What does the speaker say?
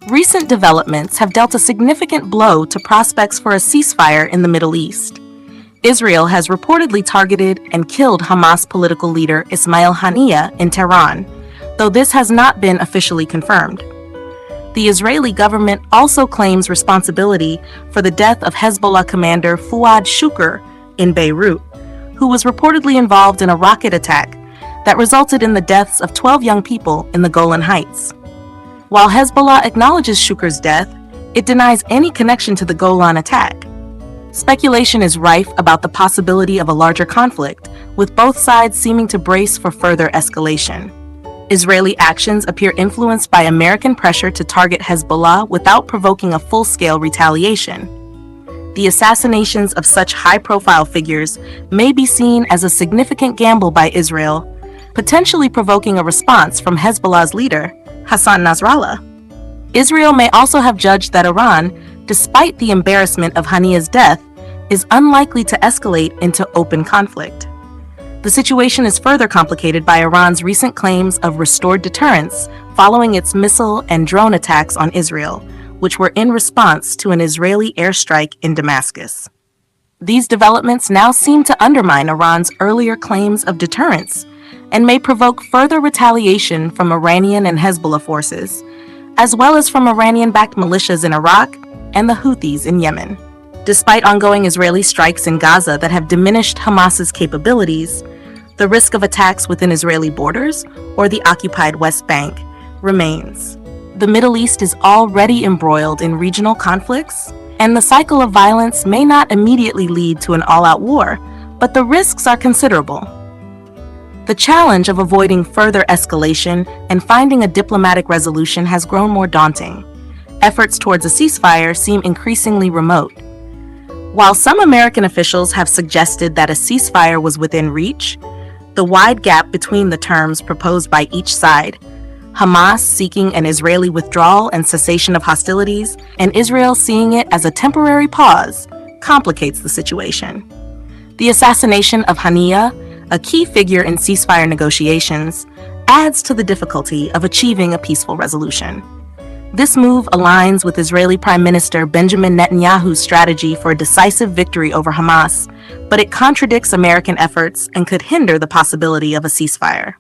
Recent developments have dealt a significant blow to prospects for a ceasefire in the Middle East. Israel has reportedly targeted and killed Hamas political leader Ismail Haniyeh in Tehran, though this has not been officially confirmed. The Israeli government also claims responsibility for the death of Hezbollah commander Fuad Shukr in Beirut, who was reportedly involved in a rocket attack that resulted in the deaths of 12 young people in the Golan Heights. While Hezbollah acknowledges Shukr's death, it denies any connection to the Golan attack. Speculation is rife about the possibility of a larger conflict, with both sides seeming to brace for further escalation. Israeli actions appear influenced by American pressure to target Hezbollah without provoking a full-scale retaliation. The assassinations of such high-profile figures may be seen as a significant gamble by Israel, potentially provoking a response from Hezbollah's leader, Hassan Nasrallah. Israel may also have judged that Iran, despite the embarrassment of Haniyeh's death, is unlikely to escalate into open conflict. The situation is further complicated by Iran's recent claims of restored deterrence following its missile and drone attacks on Israel, which were in response to an Israeli airstrike in Damascus. These developments now seem to undermine Iran's earlier claims of deterrence and may provoke further retaliation from Iranian and Hezbollah forces, as well as from Iranian-backed militias in Iraq and the Houthis in Yemen. Despite ongoing Israeli strikes in Gaza that have diminished Hamas's capabilities, the risk of attacks within Israeli borders or the occupied West Bank remains. The Middle East is already embroiled in regional conflicts, and the cycle of violence may not immediately lead to an all-out war, but the risks are considerable. The challenge of avoiding further escalation and finding a diplomatic resolution has grown more daunting. Efforts towards a ceasefire seem increasingly remote. While some American officials have suggested that a ceasefire was within reach, the wide gap between the terms proposed by each side, Hamas seeking an Israeli withdrawal and cessation of hostilities, and Israel seeing it as a temporary pause, complicates the situation. The assassination of Haniyeh, a key figure in ceasefire negotiations, adds to the difficulty of achieving a peaceful resolution. This move aligns with Israeli Prime Minister Benjamin Netanyahu's strategy for a decisive victory over Hamas, but it contradicts American efforts and could hinder the possibility of a ceasefire.